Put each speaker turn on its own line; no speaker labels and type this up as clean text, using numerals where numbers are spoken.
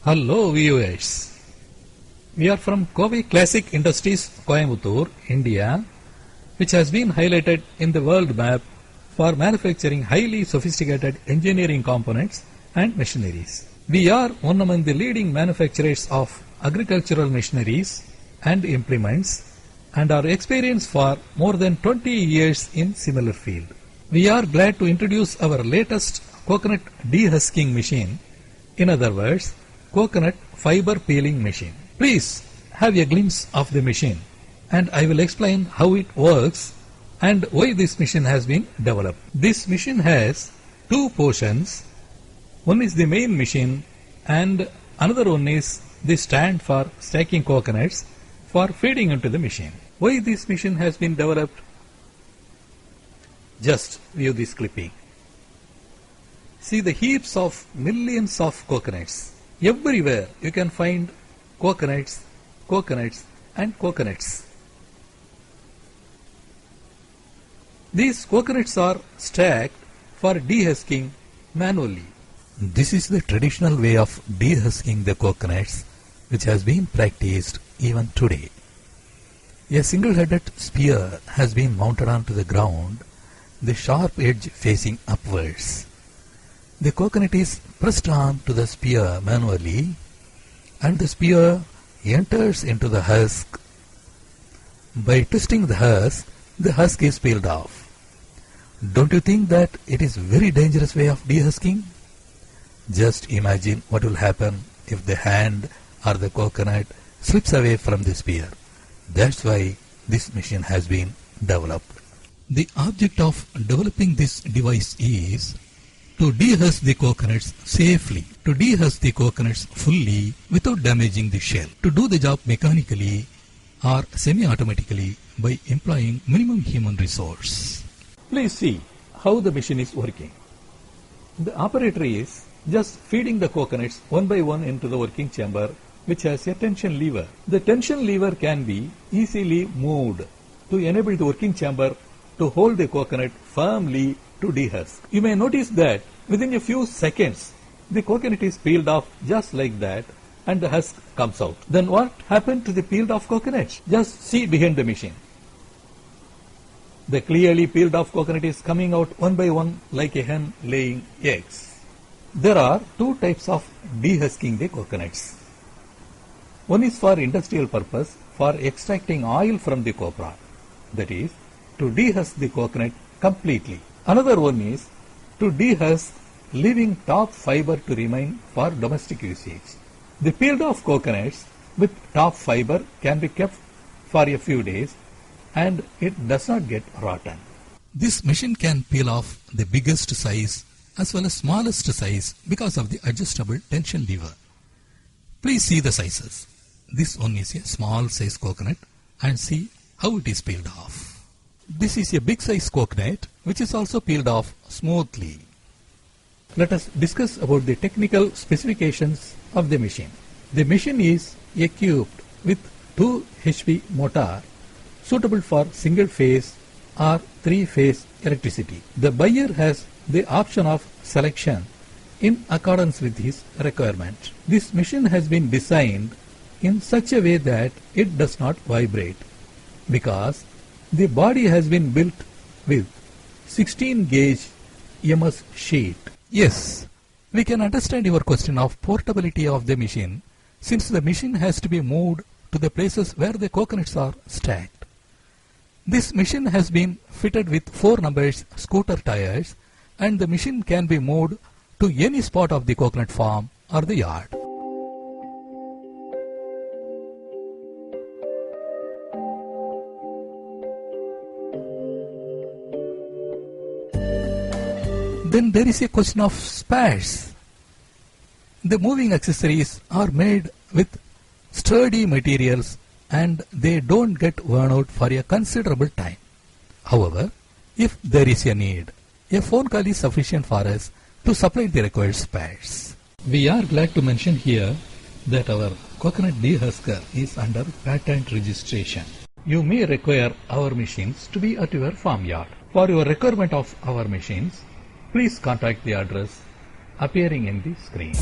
Hello viewers. We are from Kovai Classic Industries, Coimbatore, India, which has been highlighted in the world map for manufacturing highly sophisticated engineering components and machineries. We are one among the leading manufacturers of agricultural machineries and implements and are experienced for more than 20 years in similar field. We are glad to introduce our latest coconut dehusking machine, in other words, coconut fiber peeling machine. Please have a glimpse of the machine and I will explain how it works and why this machine has been developed. This machine has two portions. One is the main machine and another one is the stand for stacking coconuts for feeding into the machine. Why this machine has been developed? Just view this clipping. See the heaps of millions of coconuts. Everywhere you can find coconuts, coconuts and coconuts. These coconuts are stacked for dehusking manually. This is the traditional way of dehusking the coconuts which has been practiced even today. A single-headed spear has been mounted onto the ground, the sharp edge facing upwards. The coconut is pressed on to the spear manually and the spear enters into the husk. By twisting the husk is peeled off. Don't you think that it is very dangerous way of dehusking? Just imagine what will happen if the hand or the coconut slips away from the spear. That's why this machine has been developed. The object of developing this device is to dehusk the coconuts safely, to dehusk the coconuts fully without damaging the shell, to do the job mechanically or semi-automatically by employing minimum human resource. Please see how the machine is working. The operator is just feeding the coconuts one by one into the working chamber which has a tension lever. The tension lever can be easily moved to enable the working chamber to hold the coconut firmly to dehusk. You may notice that within a few seconds the coconut is peeled off just like that and the husk comes out. Then what happened to the peeled off coconut? Just see behind the machine. The clearly peeled off coconut is coming out one by one like a hen laying eggs. There are two types of dehusking the coconuts. One is for industrial purpose for extracting oil from the copra, that is, to dehusk the coconut completely. Another one is to dehusk, leaving top fiber to remain for domestic usage. The peeled off coconuts with top fiber can be kept for a few days and it does not get rotten. This machine can peel off the biggest size as well as smallest size because of the adjustable tension lever. Please see the sizes. This one is a small size coconut and see how it is peeled off. This is a big size coconut which is also peeled off smoothly. Let us discuss about the technical specifications of the machine. The machine is equipped with 2 HP motor suitable for single phase or 3-phase electricity. The buyer has the option of selection in accordance with his requirement. This machine has been designed in such a way that it does not vibrate because the body has been built with 16 gauge MS sheet. Yes, we can understand your question of portability of the machine since the machine has to be moved to the places where the coconuts are stacked. This machine has been fitted with 4 numbers scooter tires and the machine can be moved to any spot of the coconut farm or the yard. Then there is a question of spares. The moving accessories are made with sturdy materials and they don't get worn out for a considerable time. However, if there is a need, a phone call is sufficient for us to supply the required spares. We are glad to mention here that our coconut dehusker is under patent registration. You may require our machines to be at your farmyard. For your requirement of our machines, please contact the address appearing in the screen.